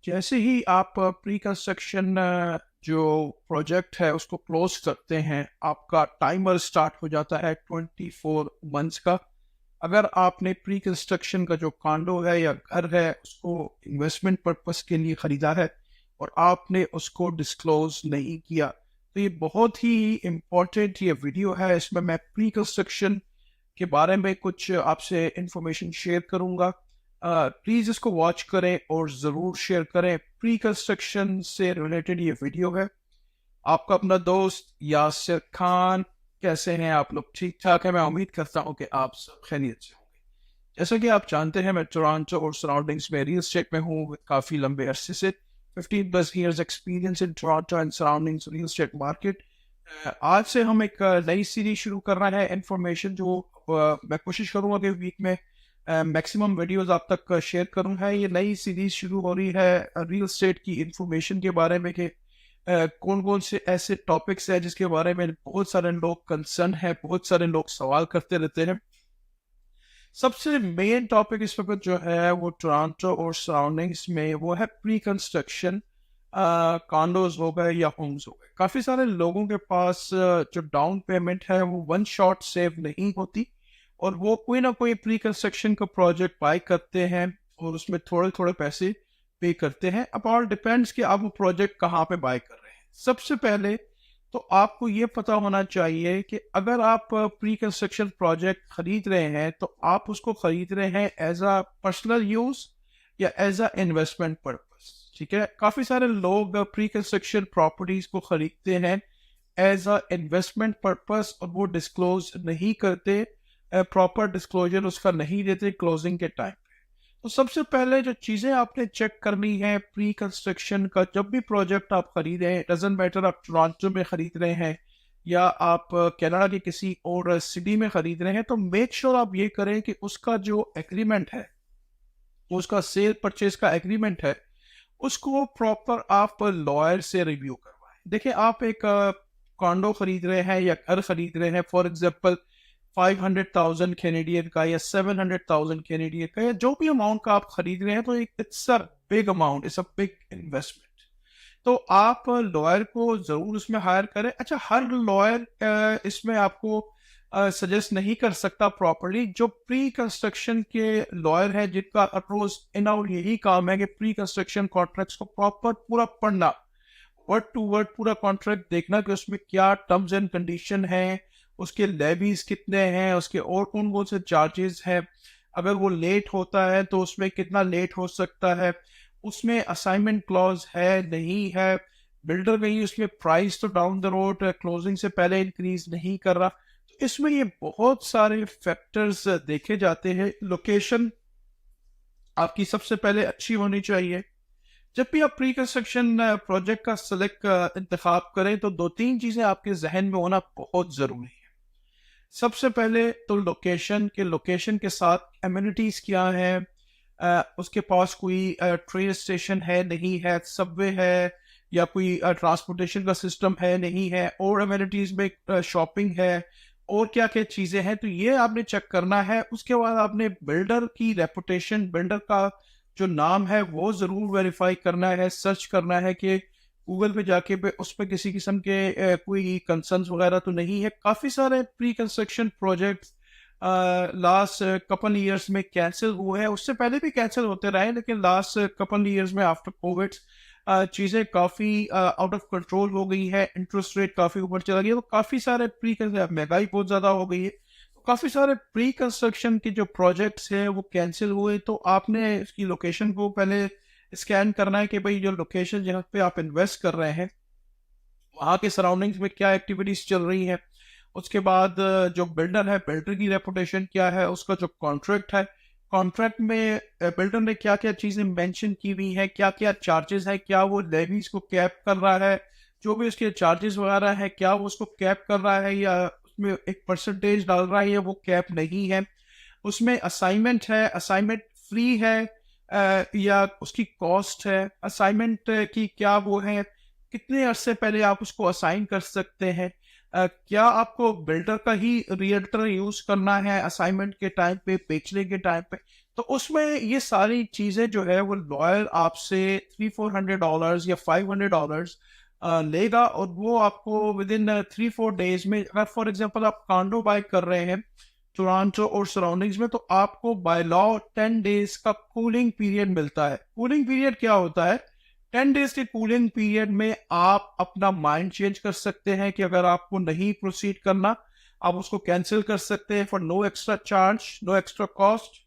जैसे ही आप pre construction जो प्रोजेक्ट है उसको क्लोज करते हैं, आपका टाइमर स्टार्ट हो जाता है 24 मंथ्स का। अगर आपने प्री कंस्ट्रक्शन का जो कांडो है या घर है उसको इन्वेस्टमेंट पर्पस के लिए खरीदा है और आपने उसको डिस्क्लोज नहीं किया, तो ये बहुत ही इम्पोर्टेंट ये वीडियो है। इसमें मैं प्री कंस्ट्रक्शन के बारे में कुछ आपसे इंफॉर्मेशन शेयर करूंगा। प्लीज इसको वॉच करें और ज़रूर शेयर करें। प्री कंस्ट्रक्शन से रिलेटेड ये वीडियो है। आपका अपना दोस्त यासिर खान। कैसे हैं आप लोग? ठीक ठाक है। मैं उम्मीद करता हूं कि आप सब खैरियत से होंगे। जैसा कि आप जानते हैं, मैं टोरंटो और सराउंडिंग्स में रियल एस्टेट में हूँ काफ़ी लंबे अरसे से। 15+ years experience in Toronto and surroundings real estate market. आज से हम एक नई सीरीज शुरू कर रहे हैं इन्फॉर्मेशन जो मैं कोशिश करूंगा कि वीक में मैक्सिमम वीडियोस आप तक शेयर करूं। है ये नई सीरीज शुरू हो रही है रियल एस्टेट की इंफॉर्मेशन के बारे में कि कौन कौन से ऐसे टॉपिक्स हैं जिसके बारे में बहुत सारे लोग कंसर्न है, बहुत सारे लोग सवाल करते रहते हैं। सबसे मेन टॉपिक इस वक्त जो है वो टोरंटो और सराउंडिंग्स में वो है प्री कंस्ट्रक्शन कॉन्डोज हो गए या होम्स हो गए। काफी सारे लोगों के पास जो डाउन पेमेंट है वो वन शॉट सेव नहीं होती और वो कोई ना कोई प्री कंस्ट्रक्शन का प्रोजेक्ट बाय करते हैं और उसमें थोड़े थोड़े पैसे पे करते हैं। अब ऑल डिपेंड्स कि आप वो प्रोजेक्ट कहाँ पे बाय कर रहे हैं। सबसे पहले तो आपको ये पता होना चाहिए कि अगर आप प्री कंस्ट्रक्शन प्रोजेक्ट खरीद रहे हैं तो आप उसको खरीद रहे हैं एज अ पर्सनल यूज या एज अ इन्वेस्टमेंट पर्पस। ठीक है, काफी सारे लोग प्री कंस्ट्रक्शन प्रॉपर्टीज को खरीदते हैं एज अ इन्वेस्टमेंट पर्पस और वो डिस्क्लोज नहीं करते, प्रॉपर डिस्क्लोजर उसका नहीं देते क्लोजिंग के टाइम। तो सबसे पहले जो चीजें आपने चेक करनी है प्री कंस्ट्रक्शन का, जब भी प्रोजेक्ट आप खरीदें, डजंट मैटर आप टोरंटो में खरीद रहे हैं या आप कनाडा के किसी और सिटी में खरीद रहे हैं, तो मेक श्योर आप ये करें कि उसका जो एग्रीमेंट है, उसका सेल परचेज का एग्रीमेंट है, उसको प्रॉपर आप लॉयर से रिव्यू करवाएं। देखिए, आप एक कॉन्डो खरीद रहे हैं या घर खरीद रहे हैं, फॉर एग्जाम्पल 500,000 कैनेडियन का या 700,000 कैनेडियन का या जो भी अमाउंट का आप खरीद रहे हैं, तो एक it's a big amount, it's a big investment. तो आप लॉयर को जरूर उसमें हायर करें। अच्छा, हर लॉयर इसमें आपको सजेस्ट नहीं कर सकता प्रॉपर्ली। जो प्री कंस्ट्रक्शन के लॉयर हैं जिनका रोज इन और यही काम है कि प्री कंस्ट्रक्शन कॉन्ट्रैक्ट्स को प्रॉपर पूरा पढ़ना, वर्ड टू वर्ड पूरा कॉन्ट्रैक्ट देखना कि उसमें क्या टर्म्स एंड कंडीशन है, उसके लेवीज कितने हैं, उसके और कौन कौन से चार्जेस हैं, अगर वो लेट होता है तो उसमें कितना लेट हो सकता है, उसमें असाइनमेंट क्लॉज है नहीं है, बिल्डर कहीं उसमें प्राइस तो डाउन द रोड क्लोजिंग से पहले इंक्रीज नहीं कर रहा। तो इसमें ये बहुत सारे फैक्टर्स देखे जाते हैं। लोकेशन आपकी सबसे पहले अच्छी होनी चाहिए। जब भी आप प्री कंस्ट्रक्शन प्रोजेक्ट का सेलेक्ट इंतखाब करें तो दो तीन चीजें आपके जहन में होना बहुत जरूरी है। सबसे पहले तो लोकेशन के साथ एमिनिटीज क्या है, उसके पास कोई ट्रेन स्टेशन है नहीं है, सबवे है या कोई ट्रांसपोर्टेशन का सिस्टम है नहीं है, और एमिनिटीज में शॉपिंग है और क्या क्या चीजें हैं, तो ये आपने चेक करना है। उसके बाद आपने बिल्डर की रेपुटेशन, बिल्डर का जो नाम है वो जरूर वेरीफाई करना है, सर्च करना है कि गूगल पे जाके पे उस पर किसी किस्म के कोई कंसर्न्स वगैरह तो नहीं है। काफी सारे pre construction projects last couple years में कैंसिल हुए हैं, उससे पहले भी कैंसिल होते रहे, लेकिन लास्ट कपल ईयर्स में आफ्टर कोविड चीजें काफी आउट ऑफ कंट्रोल हो गई है, इंटरेस्ट रेट काफी ऊपर चला गया, तो काफी सारे महंगाई बहुत ज्यादा हो गई है, तो काफी सारे प्री कंस्ट्रक्शन के जो प्रोजेक्ट्स हैं वो कैंसिल हुए। तो आपने इसकी लोकेशन को पहले स्कैन करना है कि भाई जो लोकेशन जहाँ पे आप इन्वेस्ट कर रहे हैं वहाँ के सराउंडिंग्स में क्या एक्टिविटीज चल रही हैं। उसके बाद जो बिल्डर है, बिल्डर की रेपुटेशन क्या है, उसका जो कॉन्ट्रैक्ट है, कॉन्ट्रैक्ट में बिल्डर ने क्या क्या चीजें मेंशन की हुई है, क्या क्या चार्जेस है, क्या वो लेवीज को कैप कर रहा है, जो भी उसके चार्जेस वगैरह है क्या वो उसको कैप कर रहा है या उसमें एक परसेंटेज डाल रहा है या वो कैप नहीं है। उसमें असाइनमेंट है, असाइनमेंट फ्री है या उसकी कॉस्ट है, असाइनमेंट की क्या वो है, कितने अरसे पहले आप उसको असाइन कर सकते हैं, क्या आपको बिल्डर का ही रियल्टर यूज करना है असाइनमेंट के टाइम पे, बेचने के टाइम पे। तो उसमें ये सारी चीजें जो है वो लॉयर आपसे $300-400 या $500 लेगा, और वो आपको विद इन 3-4 डेज में, अगर फॉर एग्जांपल आप कांडो बाय कर रहे हैं टोरंटो और सराउंडिंग्स में, तो आपको बाय लॉ 10 डेज का कूलिंग पीरियड मिलता है। कूलिंग पीरियड क्या होता है? 10 डेज के कूलिंग पीरियड में आप अपना माइंड चेंज कर सकते हैं कि अगर आपको नहीं प्रोसीड करना, आप उसको कैंसिल कर सकते हैं for no extra charge, no extra cost.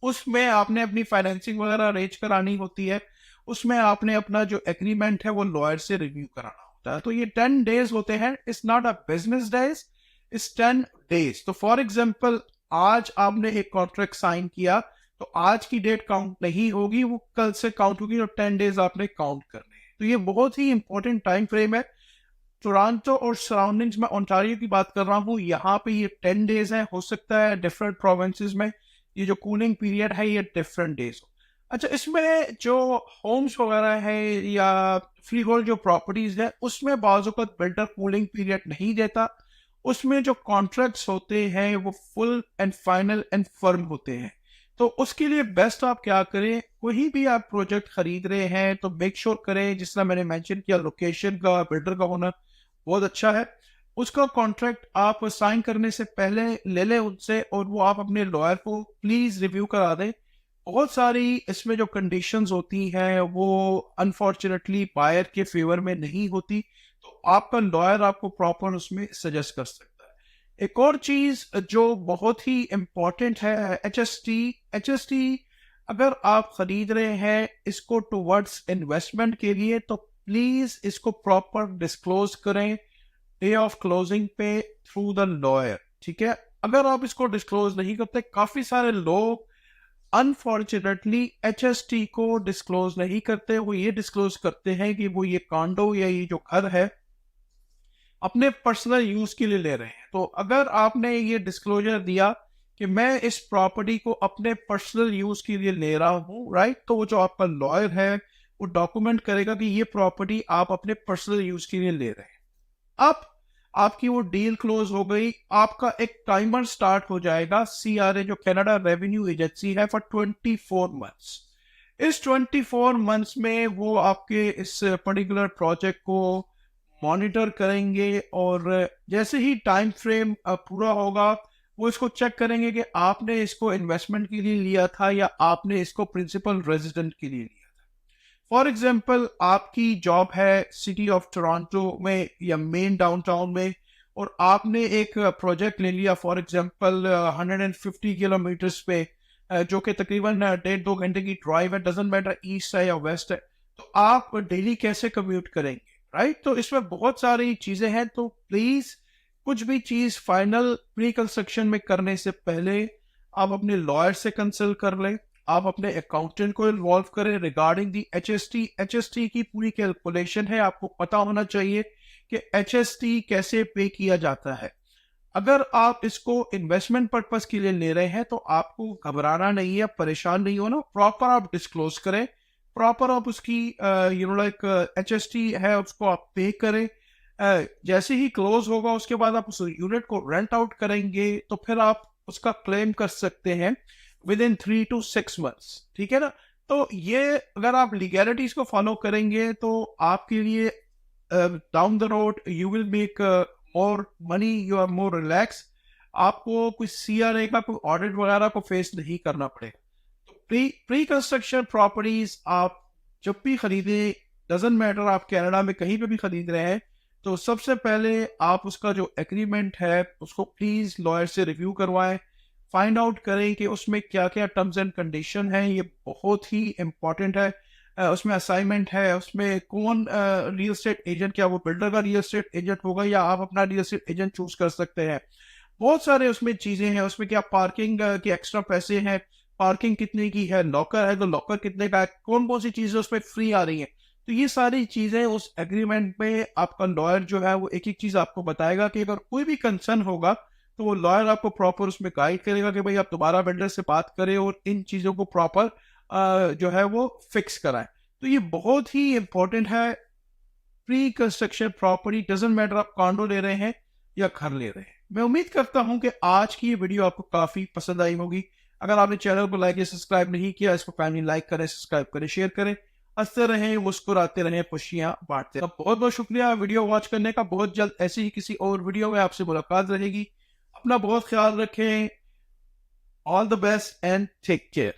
उसमें आपने अपनी फाइनेंसिंग वगैरह अरेंज करानी होती है, उसमें आपने अपना जो एग्रीमेंट है वो लॉयर से रिव्यू कराना होता है। तो ये 10 डेज होते हैं, it's not a business days, it's 10 days. तो फॉर एग्जाम्पल आज आपने एक कॉन्ट्रैक्ट साइन किया, तो आज की डेट काउंट नहीं होगी, वो कल से काउंट होगी, और 10 डेज आपने काउंट करने हैं। तो ये बहुत ही इंपॉर्टेंट टाइम फ्रेम है। टोरंटो और सराउंडिंग्स में, ओंटारियो की बात कर रहा हूँ, यहाँ पे ये 10 डेज है। हो सकता है डिफरेंट प्रोविंसेस में ये जो कूलिंग पीरियड है ये डिफरेंट डेज हो। अच्छा, इसमें जो होम्स वगैरह है या फ्री होल्ड जो प्रॉपर्टीज है, उसमें बाजू का बिल्डर कूलिंग पीरियड नहीं देता। उसमें जो कॉन्ट्रैक्ट्स होते हैं वो full and final and firm होते हैं। तो उसके लिए बेस्ट आप क्या करें, कोई भी आप प्रोजेक्ट खरीद रहे हैं तो मेक श्योर करें, जिस तरह मैंने मेंशन किया, लोकेशन का, बिल्डर का होना बहुत अच्छा है। उसका कॉन्ट्रैक्ट आप साइन करने से पहले ले लें उनसे, और वो आप अपने लॉयर को प्लीज रिव्यू करा दें। बहुत सारी इसमें जो कंडीशंस होती हैं वो अनफॉर्चुनेटली बायर के फेवर में नहीं होती, तो आपका लॉयर आपको प्रॉपर उसमें सजेस्ट कर सकता है। एक और चीज जो बहुत ही इंपॉर्टेंट है, HST। HST अगर आप खरीद रहे हैं इसको टुवर्ड्स इन्वेस्टमेंट के लिए, तो प्लीज इसको प्रॉपर डिस्क्लोज करें डे ऑफ क्लोजिंग पे थ्रू द लॉयर, ठीक है। अगर आप इसको डिस्क्लोज नहीं करते, काफी सारे लोग अनफॉर्चुनेटली HST को डिस्क्लोज नहीं करते, वो ये डिस्क्लोज करते हैं कि वो ये कांडो या ये जो घर है अपने पर्सनल यूज के लिए ले रहे हैं। तो अगर आपने ये डिस्क्लोजर दिया कि मैं इस प्रॉपर्टी को अपने पर्सनल यूज के लिए ले रहा हूँ, राइट, तो वो जो आपका लॉयर है वो डॉक्यूमेंट करेगा कि ये प्रॉपर्टी आप अपने पर्सनल यूज के लिए ले रहे हैं। अब आपकी वो डील क्लोज हो गई, आपका एक टाइमर स्टार्ट हो जाएगा, CRA जो कनाडा रेवेन्यू एजेंसी है, फॉर 24 मंथ्स। इस 24 मंथ्स में वो आपके इस पर्टिकुलर प्रोजेक्ट को मॉनिटर करेंगे, और जैसे ही टाइम फ्रेम पूरा होगा वो इसको चेक करेंगे कि आपने इसको इन्वेस्टमेंट के लिए लिया था या आपने इसको प्रिंसिपल रेजिडेंट के लिए लिया। फॉर एग्जाम्पल आपकी जॉब है सिटी ऑफ टोरंटो में या मेन डाउनटाउन में, और आपने एक प्रोजेक्ट ले लिया फॉर एग्जाम्पल 150 किलोमीटर्स पे, जो कि तकरीबन 1.5-2 घंटे की ड्राइव है, डजेंट मैटर ईस्ट है या वेस्ट है। तो आप डेली कैसे कम्यूट करेंगे, राइट? तो इसमें बहुत सारी चीजें हैं, तो प्लीज कुछ भी चीज फाइनल प्री कंस्ट्रक्शन में करने से पहले आप अपने लॉयर से कंसल्ट कर लें, आप अपने अकाउंटेंट को इन्वॉल्व करें रिगार्डिंग दी HST। HST की पूरी कैलकुलेशन है, आपको पता होना चाहिए कि HST कैसे पे किया जाता है। अगर आप इसको इन्वेस्टमेंट पर्पस के लिए ले रहे हैं तो आपको घबराना नहीं है, परेशान नहीं होना, प्रॉपर आप डिस्क्लोज करें, प्रॉपर आप उसकी HST है उसको आप पे करें। जैसे ही क्लोज होगा उसके बाद आप उस यूनिट को रेंट आउट करेंगे, तो फिर आप उसका क्लेम कर सकते हैं विद इन 3 to 6 months, ठीक है ना। तो ये अगर आप लीगैलिटीज को फॉलो करेंगे तो आपके लिए down the road you will make more money, you are more relax, आपको कोई CRA का कोई ऑडिट वगैरह को फेस नहीं करना पड़ेगा। तो प्री कंस्ट्रक्शन प्रॉपर्टीज आप जब भी खरीदे, डजेंट मैटर आप कनाडा में कहीं पे भी खरीद रहे हैं, तो सबसे पहले आप उसका जो एग्रीमेंट है उसको प्लीज लॉयर से रिव्यू करवाएं, फाइंड आउट करें कि उसमें क्या क्या टर्म्स एंड कंडीशन है, ये बहुत ही इंपॉर्टेंट है। उसमें असाइनमेंट है, उसमें कौन रियल एस्टेट एजेंट, क्या वो बिल्डर का रियल एस्टेट एजेंट होगा या आप अपना रियल एस्टेट एजेंट चूज कर सकते हैं। बहुत सारे उसमें चीजें हैं, उसमें क्या पार्किंग के एक्स्ट्रा पैसे हैं, पार्किंग कितने की है, लॉकर है तो लॉकर कितने का है, कौन कौन सी चीजें उसमें फ्री आ रही हैं। तो ये सारी चीजें उस एग्रीमेंट में आपका लॉयर जो है वो एक एक चीज आपको बताएगा कि अगर कोई भी कंसर्न होगा तो वो लॉयर आपको प्रॉपर उसमें गाइड करेगा कि भाई आप दोबारा बिल्डर से बात करें और इन चीजों को प्रॉपर जो है वो फिक्स कराएं। तो ये बहुत ही इंपॉर्टेंट है। Pre construction property, doesn't matter आप कॉन्डो ले रहे हैं या घर ले रहे हैं। मैं उम्मीद करता हूं कि आज की ये वीडियो आपको काफी पसंद आई होगी। अगर आपने चैनल को लाइक या सब्सक्राइब नहीं किया, इसको काइंडली लाइक करें, सब्सक्राइब करें, शेयर करें। हंसते रहें, मुस्कुराते रहें, खुशियां बांटते रहें। बहुत बहुत शुक्रिया वीडियो वॉच करने का। बहुत जल्द ऐसी ही किसी और वीडियो में आपसे मुलाकात रहेगी। अपना बहुत ख्याल रखें। All the best and take care.